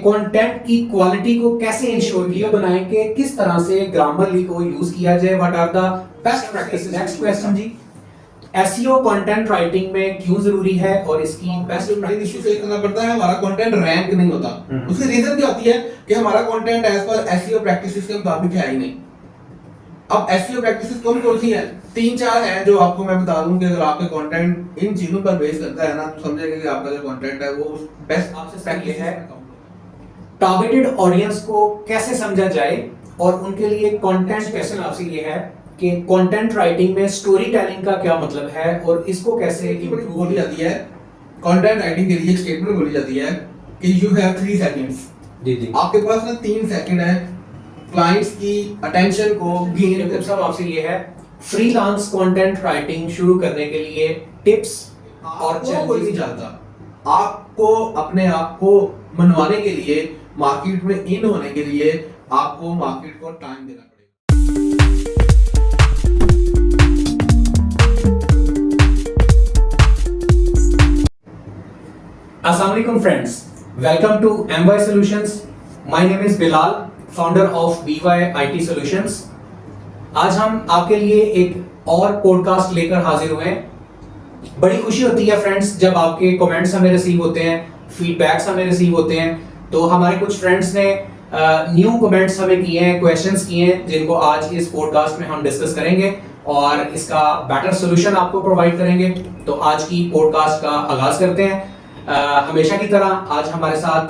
Content की quality को कैसे इंश्योर किया बनाएं कि किस तरह से ग्रामरली को यूज किया जाए, what are the best practices. Next question जी, एसईओ कंटेंट राइटिंग में क्यों जरूरी है और इसकी बेस्ट मेन इशू फेस करना पड़ता है, हमारा कंटेंट रैंक नहीं होता। उसकी रीजन क्या होती है कि हमारा content as per SEO practices के मुताबिक है ही नहीं। अब एसईओ प्रैक्टिसेस कौन कौन सी है? 3-4 हैं जो आपको मैं बता दूं कि अगर आपके कंटेंट इन चीजों पर बेस करता है ना, तो समझेंगे कि आपका जो कंटेंट है वो बेस्ट आपसे प्रैक्टिस है। टारगेटेड ऑडियंस को कैसे समझा जाए और उनके लिए कंटेंट कैसे, आपसे ये है कि कंटेंट राइटिंग में स्टोरी टेलिंग का क्या मतलब है और इसको कैसे इंप्रूव बोली जाती है। कंटेंट राइटिंग के लिए एक स्टेटमेंट बोली जाती है कि यू हैव 3 सेकंड्स। जी आपके पास ना 3 सेकंड है क्लाइंट्स की अटेंशन को गेन कर। सब आपसे ये है, फ्रीलांस कंटेंट राइटिंग शुरू करने के लिए टिप्स और कोई नहीं चाहता। आपको अपने आप को मनवाने के लिए, मार्केट में इन होने के लिए आपको मार्केट को टाइम देना पड़ेगा। अस्सलाम वालेकुम friends, welcome to MY Solutions। My name is Bilal, founder of BY IT Solutions। आज हम आपके लिए एक और पॉडकास्ट लेकर हाजिर हुए हैं। बड़ी खुशी होती है फ्रेंड्स जब आपके कमेंट्स हमें रिसीव होते हैं, फीडबैक्स हमें रिसीव होते हैं। तो हमारे कुछ फ्रेंड्स ने न्यू कमेंट्स हमें किए हैं, क्वेश्चंस किए हैं, जिनको आज इस पॉडकास्ट में हम डिस्कस करेंगे और इसका बेटर सोल्यूशन आपको प्रोवाइड करेंगे। तो आज की पॉडकास्ट का आगाज करते हैं। हमेशा की तरह आज हमारे साथ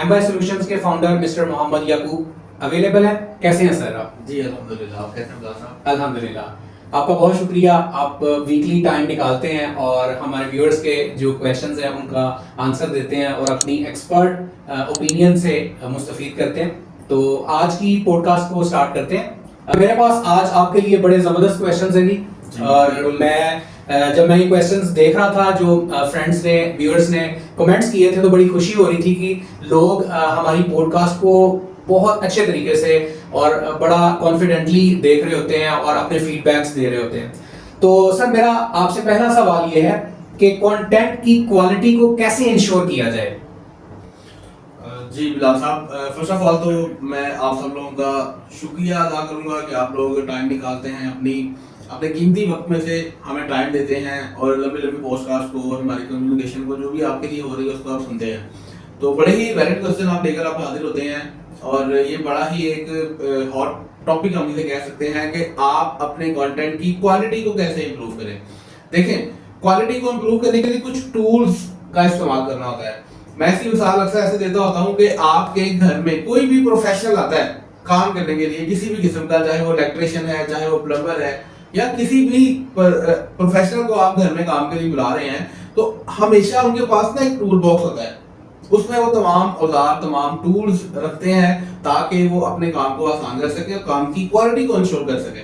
MY Solutions के फाउंडर मिस्टर मोहम्मद याकूब अवेलेबल है। कैसे हैं सर आप? जी अल्हम्दुलिल्लाह। आप कैसे हैं साहब? अल्हम्दुलिल्लाह। आपका बहुत शुक्रिया, आप वीकली टाइम निकालते हैं और हमारे व्यूअर्स के जो क्वेश्चंस हैं उनका आंसर देते हैं और अपनी एक्सपर्ट ओपिनियन से मुस्तफीद करते हैं। तो आज की पॉडकास्ट को स्टार्ट करते हैं। मेरे पास आज आपके लिए बड़े ज़बरदस्त क्वेश्चंस हैं जी। और जब मैं ये क्वेश्चंस देख रहा था जो फ्रेंड्स ने, व्यूअर्स ने कमेंट्स किए थे, तो बड़ी खुशी हो रही थी कि लोग हमारी पॉडकास्ट को बहुत अच्छे तरीके से और बड़ा कॉन्फिडेंटली देख रहे होते हैं और अपने फीडबैक्स दे रहे होते हैं। तो सर, मेरा आपसे पहला सवाल ये है कि कंटेंट की क्वालिटी को कैसे इंश्योर किया जाए? जी बिलाल साहब, फर्स्ट ऑफ ऑल तो मैं आप सब लोगों का शुक्रिया अदा करूंगा कि आप लोग टाइम निकालते हैं, अपने कीमती वक्त में से हमें टाइम देते हैं और लंबी लंबी पॉडकास्ट को, हमारी कम्युनिकेशन को, जो भी आपके लिए हो रही है उसको आप सुनते हैं। तो बड़े ही वैलिड क्वेश्चन आप लेकर आप हाजिर होते हैं और ये बड़ा ही एक हॉट टॉपिक हम इसे कह सकते हैं कि आप अपने कंटेंट की क्वालिटी को कैसे इंप्रूव करें। देखें, क्वालिटी को इंप्रूव करने के लिए कुछ टूल्स का इस्तेमाल करना होता है। मैं इसकी मिसाल अक्सर ऐसे देता होता हूँ कि आपके घर में कोई भी प्रोफेशनल आता है काम करने के लिए, किसी भी किस्म का, चाहे वो इलेक्ट्रिशियन है, चाहे वो प्लम्बर है, या किसी भी प्रोफेशनल को आप घर में काम के लिए बुला रहे हैं, तो हमेशा उनके पास ना एक टूल बॉक्स होता है। उसमें वो तमाम औजार, तमाम टूल्स रखते हैं ताकि वो अपने काम को आसान कर सके और काम की क्वालिटी को इंश्योर कर सके।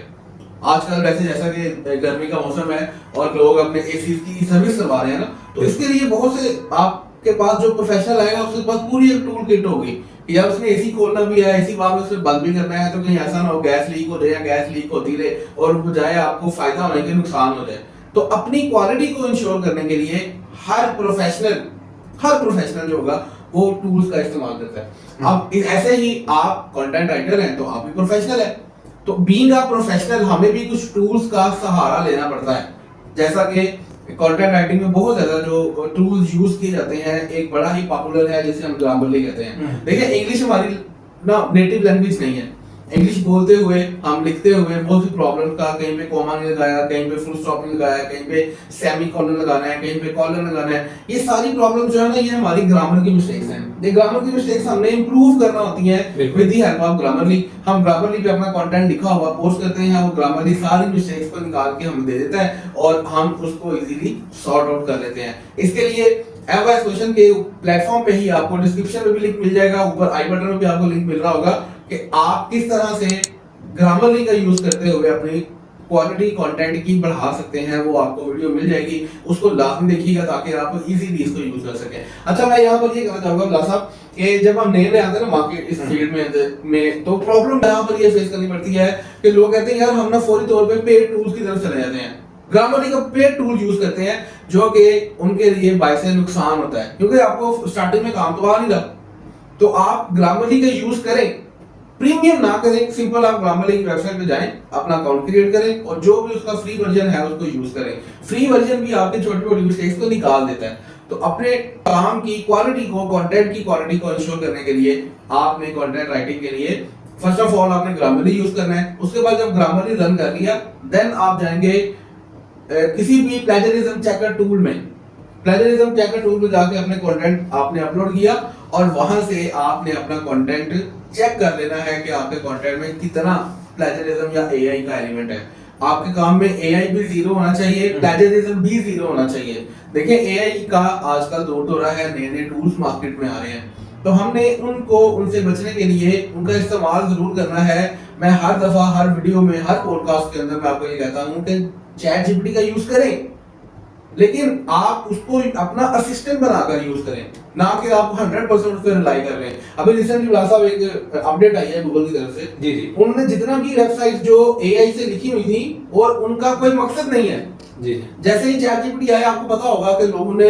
आजकल वैसे जैसा कि गर्मी का मौसम है और लोग अपने एसी की सर्विस करवा रहे हैं ना, तो इसके लिए बहुत से आपके पास जो प्रोफेशनल आएगा उसके पास पूरी एक टूल किट होगी। या उसने एसी खोलना भी है, एसी बाद में उसमें बंद भी करना है, तो कहीं ऐसा ना हो गैस लीक हो जाए या गैस लीक होती रहे और बजाय आपको फायदा होने के नुकसान हो जाए। तो अपनी क्वालिटी को इंश्योर करने के लिए हर प्रोफेशनल जो होगा वो टूल्स का इस्तेमाल करता है। अब ऐसे ही आप कंटेंट राइटर हैं तो आप भी प्रोफेशनल है, तो बीइंग अ प्रोफेशनल हमें भी कुछ टूल्स का सहारा लेना पड़ता है। जैसा कि कंटेंट राइटिंग में बहुत ज्यादा जो टूल्स यूज किए जाते हैं, एक बड़ा ही पॉपुलर है जिसे हम ग्रामरली कहते हैं। देखिए, इंग्लिश हमारी ना नेटिव लैंग्वेज नहीं है। इंग्लिश बोलते हुए, हम लिखते हुए बहुत सी प्रॉब्लम का, कहीं पे कॉमा नहीं लगाया, कहीं पे फुल स्टॉप नहीं लगाया, कहीं पे सेमी कॉलन लगाना है, कहीं पे कॉलन लगाना है, ये सारी प्रॉब्लम जो है ना, ये हमारी ग्रामर की मिस्टेक्स हैं। ये ग्रामर की मिस्टेक्स हमने इंप्रूव करना होती हैं with the help of Grammarly. हम ग्रामरली पे अपना कंटेंट लिखा हुआ पोस्ट करते हैं, वो ग्रामरली सारी मिस्टेक्स को निकाल के हमें दे देता है और हम उसको इजीली सॉर्ट आउट कर लेते हैं। इसके लिए MY Solutions के प्लेटफॉर्म पे ही आपको डिस्क्रिप्शन में भी लिंक मिल जाएगा, ऊपर आई बटन में भी आपको लिंक मिल रहा होगा कि आप किस तरह से ग्रामरली का यूज करते हुए अपनी क्वालिटी कंटेंट की बढ़ा सकते हैं। वो आपको वीडियो मिल जाएगी, उसको लाजमी देखिएगा ताकि आप इजीली इसको यूज कर सकें। अच्छा, मैं यहाँ पर ये कहना चाहूंगा बिलाल साहब कि जब हम नए आते हैं ना मार्केट इस फील्ड में तो प्रॉब्लम यहाँ पर ये फेस करनी पड़ती है कि लोग कहते हैं यार हम ना फौरी तौर पे पेड टूल्स की तरफ चले जाते हैं, ग्रामरली का पेड टूल यूज करते हैं, जो कि उनके लिए बायसे नुकसान होता है, क्योंकि आपको स्टार्टिंग में काम तो आ नहीं रहा। तो आप ग्रामरली का यूज करें, प्रीमियम ना करें, सिंपल आप ग्रामरली की वेबसाइट पे जाएं, अपना अकाउंट क्रिएट करें और जो भी उसका फ्री वर्जन है उसको यूज करें। फ्री वर्जन भी आपके छोटे छोटे मिस्टेक्स को निकाल देता है। तो अपने काम की क्वालिटी को, कंटेंट की क्वालिटी को इंश्योर करने के लिए आपने कंटेंट राइटिंग के लिए फर्स्ट ऑफ ऑल आपने ग्रामरली यूज करना है। उसके बाद जब ग्रामरली रन कर लिया, देन आप जाएंगे किसी भी प्लेजरिज्म चेकर टूल में, प्लेजरिज्म चेकर टूल में जाके अपने कंटेंट आपने अपलोड किया और वहां से आपने अपना कंटेंट चेक कर लेना है कि आपके कंटेंट में कितना प्लेजरिज्म या एआई का एलिमेंट है। आपके काम में एआई भी जीरो होना चाहिए, प्लेजरिज्म भी जीरो होना चाहिए। देखिए एआई का आजकल दौर हो रहा है, नए नए टूल्स मार्केट में आ रहे हैं, तो हमने उनसे बचने के लिए उनका इस्तेमाल जरूर करना है। मैं हर दफा हर वीडियो में हर पॉडकास्ट के अंदर मैं आपको ये कहता हूं कि चैट जीपीटी का यूज करें, लेकिन आप उसको अपना असिस्टेंट बनाकर यूज करें, ना कि आप 100% उस पर रिलाई कर रहे हैं। अभी रिसेंटली बिलाल साहब एक अपडेट आई है गूगल की तरफ से, जी जी, उन्होंने जितना भी वेबसाइट जो एआई से लिखी हुई थी और उनका कोई मकसद नहीं है, जी जैसे ही चैट जीपीटी आया आपको पता होगा कि लोगों ने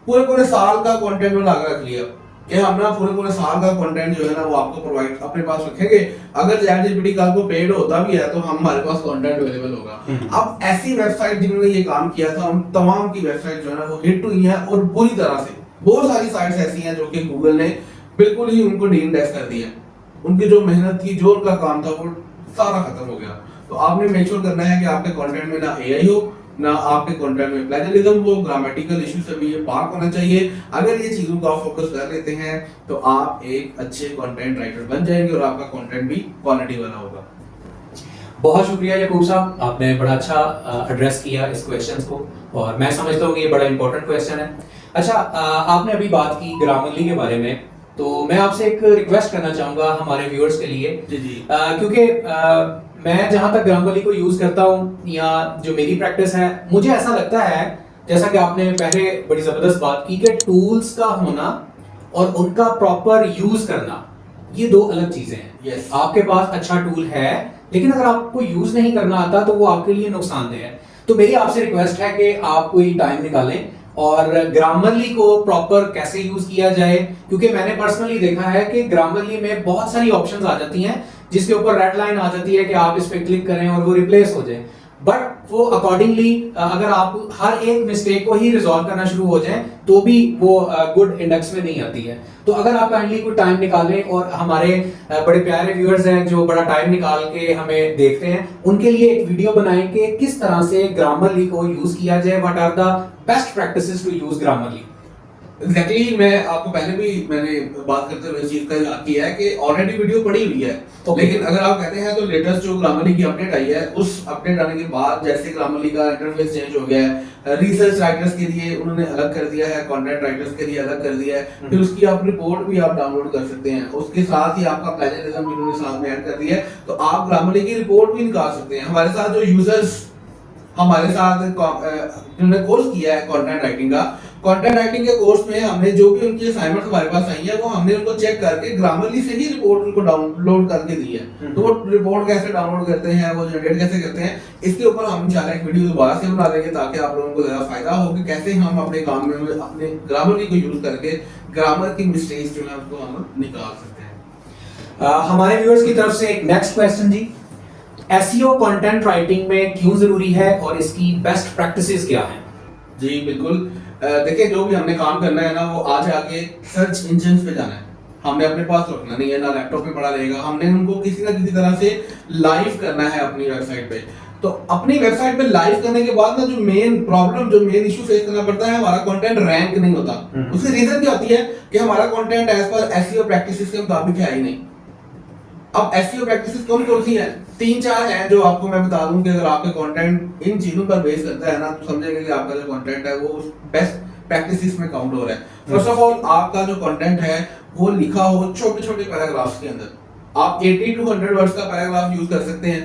पूरे पूरे साल का कंटेंट बना के रख लिया कि हम ना पूरे पूरे साल का कंटेंट जो है ना वो आपको प्रोवाइड अपने पास रखेंगे। अगर चैट जीपीटी का को पेड होता भी है तो हमारे पास कंटेंट अवेलेबल होगा। अब ऐसी वेबसाइट जिन्होंने ये काम किया था उन तमाम की वेबसाइट जो है ना वो हिट हुई है और बुरी तरह से। बहुत सारी साइट्स ऐसी हैं जो कि गूगल ने बिल्कुल ही उनको डीमोनेटाइज कर दिया, उनकी जो मेहनत थी, जो उनका काम था वो सारा खत्म हो गया। तो आपने मेक श्योर करना है कि आपके कंटेंट में ना एआई हो, ना आपके कंटेंट में प्लेजरिज्म हो, ग्रामेटिकल इशू से भी ये पाक होना चाहिए। अगर ये चीजों का फोकस कर लेते हैं तो आप एक अच्छे कंटेंट राइटर बन जाएंगे और आपका कंटेंट भी क्वालिटी वाला होगा। बहुत शुक्रिया याकूब साहब, आपने बड़ा अच्छा एड्रेस किया इस क्वेश्चन को और मैं समझता हूँ कि ये बड़ा इंपॉर्टेंट क्वेश्चन है। अच्छा, आपने अभी बात की ग्रामरली के बारे में, तो मैं आपसे एक रिक्वेस्ट करना चाहूंगा हमारे व्यूअर्स के लिए। जी जी। क्योंकि मैं जहां तक ग्रामरली को यूज करता हूं या जो मेरी प्रैक्टिस है, मुझे ऐसा लगता है जैसा कि आपने पहले बड़ी जबरदस्त बात की कि टूल्स का होना और उनका प्रॉपर यूज करना ये दो अलग चीजें हैं। Yes. आपके पास अच्छा टूल है लेकिन अगर आपको यूज नहीं करना आता तो वो आपके लिए नुकसानदेह है। तो मेरी आपसे रिक्वेस्ट है कि आप कोई टाइम निकालें और ग्रामरली को प्रॉपर कैसे यूज किया जाए, क्योंकि मैंने पर्सनली देखा है कि ग्रामरली में बहुत सारी ऑप्शंस आ जाती हैं जिसके ऊपर रेड लाइन आ जाती है कि आप इस पे क्लिक करें और वो रिप्लेस हो जाए। बट वो अकॉर्डिंगली अगर आप हर एक मिस्टेक को ही रिजॉल्व करना शुरू हो जाए तो भी वो गुड इंडेक्स में नहीं आती है। तो अगर आप काइंडली कोई टाइम निकालें और हमारे बड़े प्यारे व्यूअर्स हैं जो बड़ा टाइम निकाल के हमें देखते हैं, उनके लिए एक वीडियो बनाएं कि किस तरह से ग्रामरली को यूज किया जाए, what are the best practices to use Grammarly. Exactly मैं आपको पहले भी मैंने बात करते हुए इस चीज का याद किया है कि ऑलरेडी वीडियो पड़ी हुई है। लेकिन अगर आप कहते हैं तो लेटेस्ट जो ग्रामरली की अपडेट आई है, उस अपडेट आने के बाद जैसे ग्रामरली का इंटरफेस चेंज हो गया है, रिसर्च राइटर्स के लिए उन्होंने अलग कर दिया है, कंटेंट राइटर्स के लिए अलग कर दिया है, फिर उसकी आप रिपोर्ट भी आप डाउनलोड कर सकते हैं, उसके साथ ही आपका प्लेजरिज्म भी उन्होंने साथ में ऐड कर दिया है, तो आप ग्रामरली की रिपोर्ट भी निकाल सकते हैं। हमारे साथ जो यूजर्स हमारे साथ जिन्होंने कोर्स किया है कंटेंट राइटिंग का, कंटेंट राइटिंग के कोर्स में हमने जो भी उनकी असाइनमेंट हमारे पास आई है वो हमने उनको चेक करके ग्रामरली से ही रिपोर्ट उनको डाउनलोड करके दी है। तो वो रिपोर्ट कैसे डाउनलोड करते हैं, वो जनरेट कैसे करते हैं, इसके ऊपर हम इंशाल्लाह एक वीडियो दोबारा से बना देंगे ताकि आप लोगों को ज्यादा फायदा हो कि कैसे हम अपने काम में अपने ग्रामरली को यूज करके ग्रामर की मिस्टेक्स जो है उसको हम निकाल सकते हैं। हमारे व्यूअर्स की तरफ से एक नेक्स्ट क्वेश्चन जी, एसईओ कंटेंट राइटिंग में क्यों जरूरी है और इसकी बेस्ट प्रैक्टिसेस क्या हैं? जी बिल्कुल, देखिए जो भी हमने काम करना है ना वो आज आके सर्च इंजन्स पे जाना है, हमने अपने पास रखना नहीं है, ना लैपटॉप पे पड़ा रहेगा, हमने उनको किसी ना किसी तरह से लाइव करना है अपनी वेबसाइट पे। तो अपनी वेबसाइट पे लाइव करने के बाद ना जो मेन प्रॉब्लम, जो मेन इशू फेस करना पड़ता है, हमारा कंटेंट रैंक नहीं होता। उसकी रीजन क्या होती है कि हमारा content as per SEO practices के मुताबिक है ही नहीं। अब एसईओ प्रैक्टिसेस कौन कौन सी हैं? 3-4 हैं जो आपको मैं बता दूं कि अगर आपके कंटेंट इन चीजों पर बेस करता है ना तो समझेंगे कि आपका जो कंटेंट है वो बेस्ट प्रैक्टिसेस में काउंट हो रहा है। फर्स्ट ऑफ ऑल आपका जो कंटेंट है वो लिखा हो छोटे छोटे पैराग्राफ्स के अंदर। आप 80 to 100 वर्ड्स का पैराग्राफ यूज कर सकते हैं।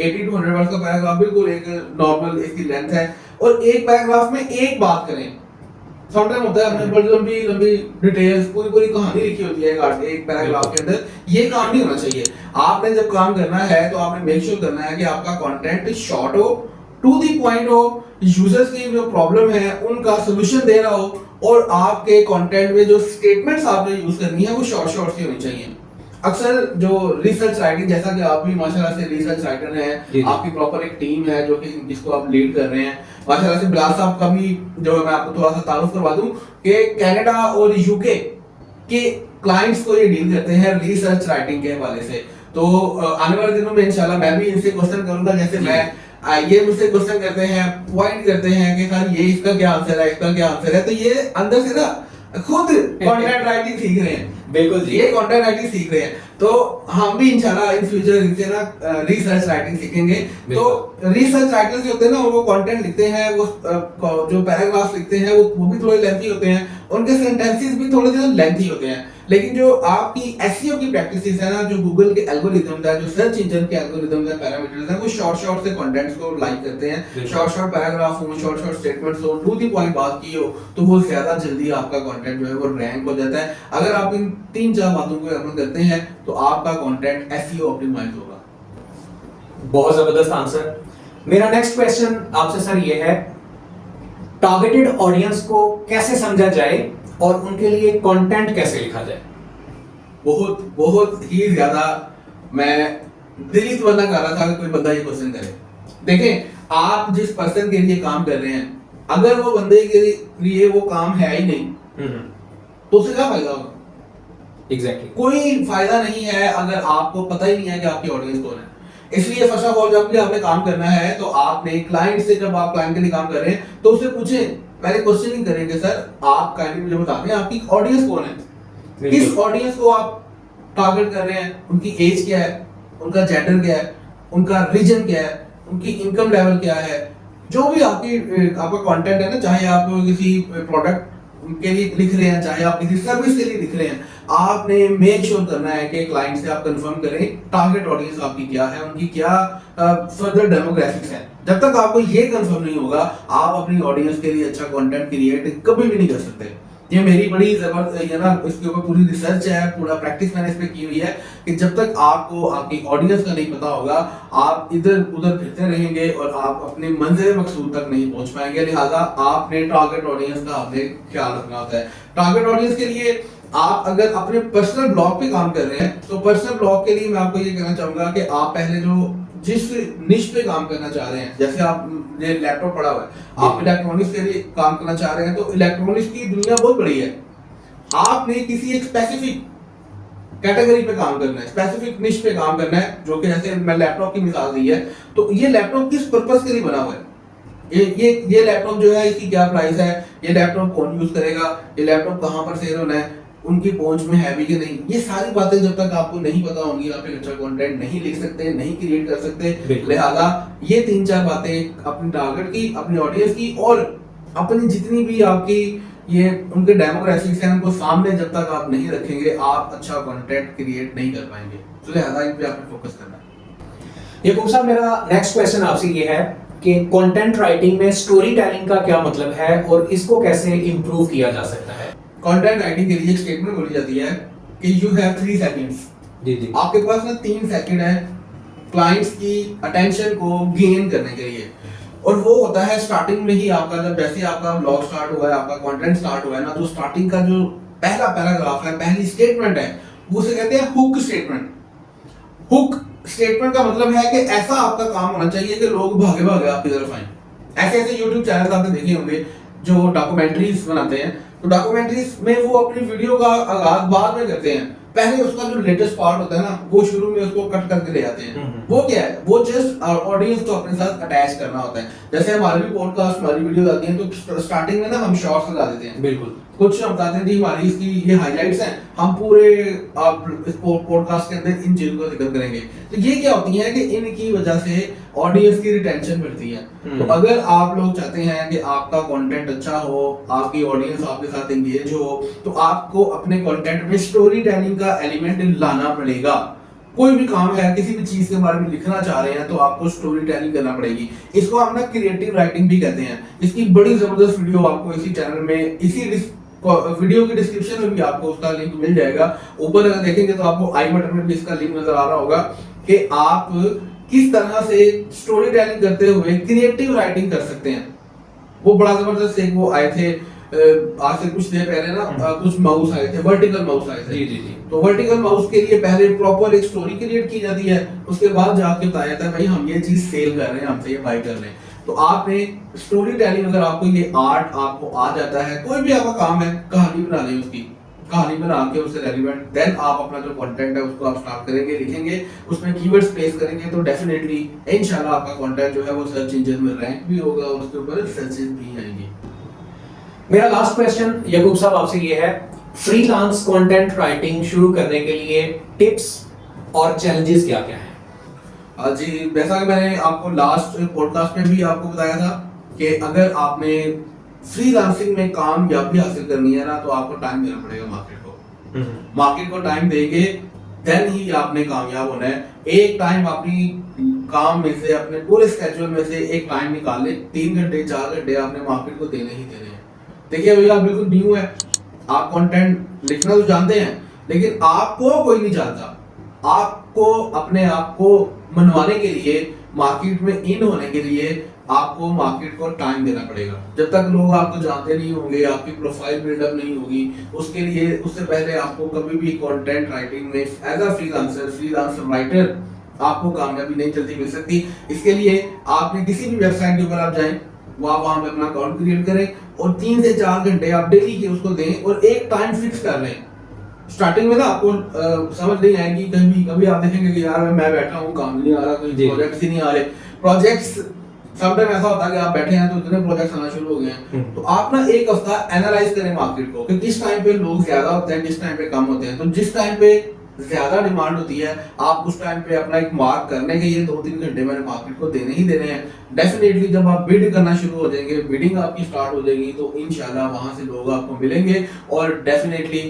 80 to 100 वर्ड्स का पैराग्राफ बिल्कुल एक नॉर्मल इसकी लेंथ है, और एक पैराग्राफ में एक बात करें। समटाइम होता है हमने बड़ी लंबी लंबी डिटेल्स पूरी कहानी लिखी होती है एक पैराग्राफ के अंदर, ये काम नहीं होना चाहिए। आपने जब काम करना है तो आपने मेक श्योर करना है कि आपका कंटेंट शॉर्ट हो, टू द पॉइंट हो, यूजर्स की जो प्रॉब्लम है उनका सोल्यूशन दे रहा हो, और आपके कंटेंट में जो स्टेटमेंट्स आपने यूज करनी है वो शॉर्ट शॉर्ट सी होनी चाहिए। अक्सर जो रिसर्च राइटिंग, जैसा कि आप भी माशाल्लाह से रिसर्च राइटर हैं, आपकी प्रॉपर एक टीम है जो कि जिसको आप लीड कर रहे हैं माशाल्लाह से। बिलाल साहब का भी जो है मैं आपको थोड़ा सा तारुफ करवा दूं कि कनाडा और यूके के क्लाइंट्स को ये डील करते हैं रिसर्च राइटिंग के हवाले से। तो आने वाले दिनों में इंशाल्लाह मैं भी इनसे क्वेश्चन करूंगा, जैसे मैं ये मुझसे क्वेश्चन करते हैं, पॉइंट करते हैं कि सर ये इसका क्या आंसर है, इसका क्या आंसर है, तो ये अंदर से ना खुद कंटेंट राइटिंग सीख रहे हैं। बिल्कुल जी, ये कंटेंट राइटिंग सीख रहे हैं, तो हम भी इंशाल्लाह इन फ्यूचर इनसे ना रिसर्च राइटिंग सीखेंगे। तो रिसर्च राइटर्स जो होते हैं ना, वो कंटेंट लिखते हैं, वो जो पैराग्राफ लिखते हैं वो भी थोड़े लेंथी होते हैं, उनके सेंटेंसेस भी थोड़े से लेंथी होते हैं। लेकिन जो आपकी एसईओ की प्रैक्टिसेस है ना, जो गूगल के एल्गोरिथम्स है, जो सर्च इंजन के एल्गोरिथम्स है, पैरामीटर्स है, वो शॉर्ट शॉर्ट से कंटेंट्स को लाइक करते हैं। शॉर्ट शॉर्ट पैराग्राफ हो, शॉर्ट शॉर्ट स्टेटमेंट्स हो, टू द पॉइंट बात की हो, तो वो ज्यादा जल्दी आपका कंटेंट जो है वो रैंक हो जाता है। अगर आप इन 3-4 बातों को अमल करते हैं तो आपका कंटेंट एसईओ ऑप्टिमाइज होगा। बहुत जबरदस्त आंसर। मेरा नेक्स्ट क्वेश्चन आपसे सर ये है, टारगेटेड ऑडियंस को कैसे समझा जाए और उनके लिए कंटेंट कैसे लिखा जाए? बहुत बहुत ही ज्यादा मैं दिली तमन्ना कर रहा था कि कोई बंदा ये क्वेश्चन करे। देखें, आप जिस पर्सन के लिए काम कर रहे हैं, अगर वो बंदे के लिए वो काम है ही नहीं तो उससे क्या फायदा होगा? एग्जैक्टली कोई फायदा नहीं है अगर आपको पता ही नहीं है कि आपकी ऑडियंस कौन है। इसलिए फर्स्ट ऑफ ऑल जब भी आपने काम करना है तो आपने क्लाइंट से, जब आप क्लाइंट के लिए काम कर रहे हैं तो उससे पूछें, पहले क्वेश्चनिंग करेंगे, सर आप काइंडली मुझे बता दें आपकी ऑडियंस कौन है, किस ऑडियंस को आप टारगेट कर रहे हैं, उनकी एज क्या है, उनका जेंडर क्या है, उनका रीजन क्या है, उनकी इनकम लेवल क्या है। जो भी आपका कंटेंट है ना, चाहे आप किसी प्रोडक्ट के लिए लिख रहे हैं, चाहे आप किसी सर्विस के लिए लिख रहे हैं, आपने मेक श्योर करना है कि क्लाइंट से आप कंफर्म करें टारगेट ऑडियंस आपकी क्या है, उनकी क्या फर्दर डेमोग्राफिक्स है। जब तक आपको ये कंफर्म नहीं होगा, आप अपनी ऑडियंस के लिए अच्छा कंटेंट क्रिएट कभी भी नहीं कर सकते। ये मेरी बड़ी जबरदस्त है ना, इसके ऊपर पूरी रिसर्च है, पूरा प्रैक्टिस मैंने इस पे की हुई है कि जब तक आपको आपकी ऑडियंस का नहीं पता होगा, आप इधर उधर फिरते रहेंगे और आप अपने मंजिल मकसूद तक नहीं पहुंच पाएंगे। लिहाजा आपने टारगेट ऑडियंस का आपने ख्याल रखना होता है। टारगेट ऑडियंस के लिए आप अगर अपने पर्सनल ब्लॉग पे काम कर रहे हैं, तो पर्सनल ब्लॉग के लिए मैं आपको ये कहना चाहूंगा कि आप पहले जो जिस निश पे काम करना चाह रहे हैं, जैसे आप ये लैपटॉप पड़ा हुआ है, आप इलेक्ट्रॉनिक्स के लिए काम करना चाह रहे हैं, तो इलेक्ट्रॉनिक्स की दुनिया बहुत बड़ी है। आपने किसी एक स्पेसिफिक कैटेगरी पे काम करना है, स्पेसिफिक निश पे काम करना है, जो कि जैसे मैं लैपटॉप की मिसाल दी है, तो ये लैपटॉप किस पर्पस के लिए बना हुआ है, ये लैपटॉप जो है इसकी क्या प्राइस है, ये लैपटॉप कौन यूज करेगा, ये लैपटॉप कहाँ पर सेल होना है, उनकी पहुंच में है भी कि नहीं। ये सारी बातें जब तक आपको नहीं पता होंगी, आप एक अच्छा कंटेंट नहीं लिख सकते, नहीं क्रिएट कर सकते। लिहाजा ये 3-4 बातें अपनी टारगेट की, अपनी ऑडियंस की और अपनी जितनी भी आपकी ये उनके डेमोग्राफिक्स हैं, उनको सामने जब तक आप नहीं रखेंगे, आप अच्छा कंटेंट क्रिएट नहीं कर पाएंगे। तो लिहाजा इन पे आपको फोकस करना है। याकूब साहब, मेरा नेक्स्ट क्वेश्चन आपसे ये है कि कंटेंट राइटिंग में स्टोरी टेलिंग का क्या मतलब है और इसको कैसे इंप्रूव किया जा सकता है? कंटेंट राइटिंग के लिए एक स्टेटमेंट बोली जाती है कि यू हैव 3 सेकंड्स। जी जी, आपके पास ना 3 सेकंड है क्लाइंट्स की अटेंशन को गेन करने के लिए, और वो होता है स्टार्टिंग में ही आपका, जब जैसे आपका ब्लॉग स्टार्ट हुआ है, आपका कंटेंट स्टार्ट हुआ है ना, तो स्टार्टिंग का जो पहला पैराग्राफ है, पहली स्टेटमेंट है, वो उसे कहते हैं हुक स्टेटमेंट। हुक स्टेटमेंट का मतलब है कि ऐसा आपका काम होना चाहिए कि लोग भागे भागे आपकी तरफ आए। ऐसे ऐसे यूट्यूब चैनल आपने देखे होंगे जो डॉक्यूमेंट्रीज बनाते हैं, तो डॉक्यूमेंट्रीज में वो अपनी वीडियो का आगाज बाद में करते हैं, पहले उसका जो लेटेस्ट पार्ट होता है ना, वो शुरू में उसको कट करके ले जाते हैं। वो क्या है, वो जस्ट ऑडियंस को अपने साथ अटैच करना होता है। जैसे हमारे भी पॉडकास्ट, हमारी वीडियो आती हैं, तो स्टार्टिंग में ना हम शॉर्ट्स लगा देते हैं, बिल्कुल कुछ हम बताते हैं जी हमारी इसकी ये हाइलाइट्स हैं, हम पूरे इस पॉडकास्ट के अंदर इन चीजों का जिक्र करेंगे। तो ये क्या होती है कि इनकी वजह से ऑडियंस की रिटेंशन बढ़ती है। तो अगर आप लोग चाहते हैं कि आपका कंटेंट अच्छा हो, आपकी ऑडियंस आपके साथ एंगेज हो, तो आपको अपने कंटेंट में स्टोरी टेलिंग का एलिमेंट लाना पड़ेगा। कोई भी काम है, किसी भी चीज के बारे में लिखना चाह रहे हैं, तो आपको स्टोरी टेलिंग करना पड़ेगी। इसको हम ना क्रिएटिव राइटिंग भी कहते हैं। इसकी बड़ी जबरदस्त वीडियो आपको इसी चैनल में, इसी वीडियो की डिस्क्रिप्शन में भी आपको उसका लिंक मिल जाएगा। ऊपर अगर देखेंगे तो आपको आई बटन में भी इसका लिंक नजर आ रहा होगा कि आप किस तरह से स्टोरी टेलिंग करते हुए क्रिएटिव राइटिंग कर सकते हैं। वो बड़ा जबरदस्त एक वो आए थे आज से कुछ देर पहले ना कुछ माउस आए थे, वर्टिकल माउस आए थे। जी जी जी। तो वर्टिकल माउस के लिए पहले प्रॉपर एक स्टोरी क्रिएट की जाती है, उसके बाद जाके बताया जाता है भाई हम ये चीज सेल कर रहे हैं, हमसे ये बाय कर रहे हैं। तो आपने स्टोरी टेलिंग, अगर आपको ये आर्ट आपको आ जाता है, कोई भी आपका काम है, कहानी बना लें, उसकी कहानी बना के उससे रेलिवेंट, देन आप अपना जो कंटेंट है उसको आप स्टार्ट करेंगे, लिखेंगे, उसमें कीवर्ड्स प्लेस करेंगे, तो डेफिनेटली इंशाल्लाह आपका कंटेंट जो है वो सर्च इंजन में रैंक भी होगा और उसके ऊपर सर्चेस भी आएंगी। मेरा लास्ट क्वेश्चन यकूब साहब आपसे ये है, फ्रीलांस कंटेंट राइटिंग शुरू करने के लिए टिप्स और चैलेंजेस क्या क्या हैं? जी, जैसा कि मैंने आपको लास्ट पॉडकास्ट में भी आपको बताया था कि अगर आपने फ्रीलांसिंग में कामयाबी हासिल करनी है ना, तो आपको टाइम देना पड़ेगा मार्केट को। मार्केट को टाइम देंगे देन ही आपने कामयाब होना है। एक टाइम अपनी काम में से, अपने पूरे स्केड्यूल में से एक टाइम निकाल ले, 3 घंटे 4 घंटे आपने मार्केट को देने ही देने हैं। देखिए भैया, बिल्कुल न्यू है, आप कंटेंट लिखना तो जानते हैं, लेकिन आपको कोई नहीं जानता। आपको अपने आप को मनवाने के लिए, मार्केट में इन होने के लिए आपको मार्केट को टाइम देना पड़ेगा। जब तक लोग आपको जानते नहीं होंगे, आपकी प्रोफाइल बिल्डअप नहीं होगी, उसके लिए उससे पहले आपको कभी भी कंटेंट राइटिंग में एज अ फ्रीलांसर राइटर आपको कामयाबी नहीं जल्दी मिल सकती। इसके लिए आपने किसी भी वेबसाइट के ऊपर आप जाएं, वो आप वहां पे अपना अकाउंट क्रिएट करें और 3 से 4 घंटे आप डेली के उसको दें और एक टाइम फिक्स कर लें। स्टार्टिंग में ना आपको समझ नहीं आएगी, कभी आप देखेंगे कि यार मैं बैठा हूँ, काम नहीं आ रहा, कोई प्रोजेक्ट्स ही नहीं आ रहे। प्रोजेक्ट्स समटाइम ऐसा होता है कि आप बैठे हैं तो इतने प्रोजेक्ट्स आना शुरू हो गए हैं। तो आप ना एक हफ्ता एनालाइज करें मार्केट को कि किस टाइम पे लोग ज्यादा होते हैं, किस टाइम पे कम होते हैं। तो जिस टाइम पे ज्यादा डिमांड होती है, आप उस टाइम पे अपना एक मार्क करने के ये 2-3 घंटे मैंने मार्केट को देने ही देने हैं। डेफिनेटली जब आप बिड करना शुरू हो जाएंगे, बिडिंग आपकी स्टार्ट हो जाएगी, तो इंशाल्लाह वहां से लोग आपको मिलेंगे। और डेफिनेटली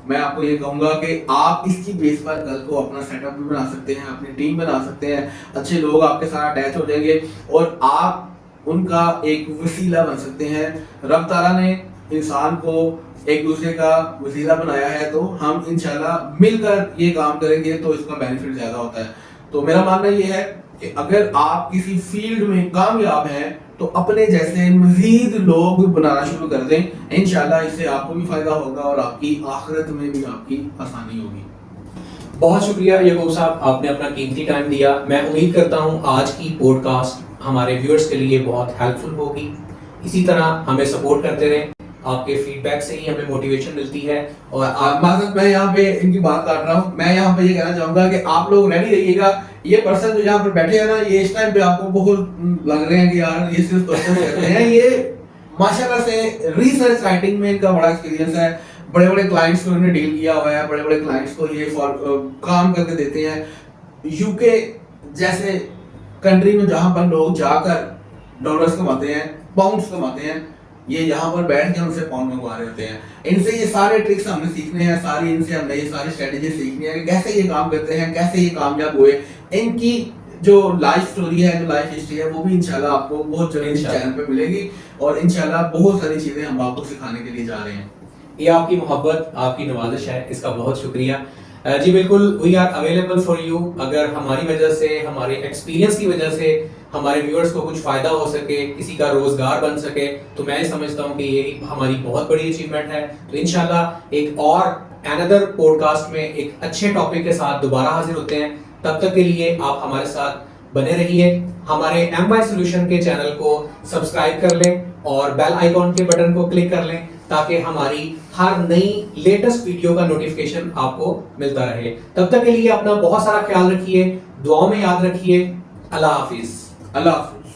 मैं आपको ये कहूंगा कि आप इसकी बेस पर कल को अपना सेटअप भी बना सकते हैं, अपनी टीम बना सकते हैं, अच्छे लोग आपके साथ अटैच हो जाएंगे और आप उनका एक वसीला बन सकते हैं। रब ताला ने इंसान को एक दूसरे का वसीला बनाया है, तो हम इंशाल्लाह मिलकर ये काम करेंगे तो इसका बेनिफिट ज्यादा होता है। तो मेरा मानना ये है कि अगर आप किसी फील्ड में कामयाब हैं तो अपने जैसे मजीद लोग बनाना शुरू कर दें। इंशाल्लाह इससे आपको भी फायदा होगा और आपकी आखिरत में भी आपकी आसानी होगी। बहुत शुक्रिया यकूब साहब, आपने अपना कीमती टाइम दिया। मैं उम्मीद करता हूँ आज की पॉडकास्ट हमारे व्यूअर्स के लिए बहुत हेल्पफुल होगी। इसी तरह हमें सपोर्ट करते रहें, आपके फीडबैक से ही हमें मोटिवेशन मिलती है। और मैं यहाँ पे इनकी बात काट रहा हूँ, मैं यहाँ पे ये कहना चाहूंगा कि आप लोग रेडी रहिएगा। ये पर्सन जो यहाँ पर बैठे हैं ना, ये इस टाइम पे आपको बहुत लग रहे हैं कि यार ये सिर्फ क्वेश्चन करते हैं। ये माशाल्लाह से रिसर्च राइटिंग में इनका बड़ा एक्सपीरियंस है, बड़े बड़े क्लाइंट्स को इन्होंने डील किया हुआ है, बड़े बड़े क्लाइंट्स को ये काम करके देते हैं। यूके जैसे कंट्री में जहाँ पर लोग जाकर डॉलर्स कमाते हैं, पाउंड्स कमाते हैं, ये यहाँ पर बैठ के उनसे पाउंड मंगवा रहे होते हैं। इनसे ये सारे ट्रिक्स हमने सीखने हैं, इनसे हमने ये सारी स्ट्रेटेजी सीखनी है कि कैसे ये काम करते हैं, कैसे ये कामयाब हुए। इनकी जो लाइफ स्टोरी है, जो लाइफ हिस्ट्री है, वो भी इंशाल्लाह आपको बहुत जल्द इस चैनल पे मिलेगी और इंशाल्लाह बहुत सारी चीजें हम आपको सिखाने के लिए जा रहे हैं। ये आपकी मोहब्बत, आपकी नवाजिश है, इसका बहुत शुक्रिया। जी बिल्कुल, we are available for you. अगर हमारी वजह से, हमारे एक्सपीरियंस की वजह से हमारे व्यूअर्स को कुछ फायदा हो सके, किसी का रोजगार बन सके, तो मैं समझता हूँ कि ये हमारी बहुत बड़ी अचीवमेंट है। तो इंशाल्लाह एक और अनदर पॉडकास्ट में एक अच्छे टॉपिक के साथ दोबारा हाजिर होते हैं। तब तक के लिए आप हमारे साथ बने रहिए। हमारे MY सॉल्यूशन के चैनल को सब्सक्राइब कर लें और बेल आइकॉन के बटन को क्लिक कर लें ताकि हमारी हर नई लेटेस्ट वीडियो का नोटिफिकेशन आपको मिलता रहे। तब तक के लिए अपना बहुत सारा ख्याल रखिए, दुआओं में याद रखिए। अल्लाह हाफिज। अल्लाह हाफिज।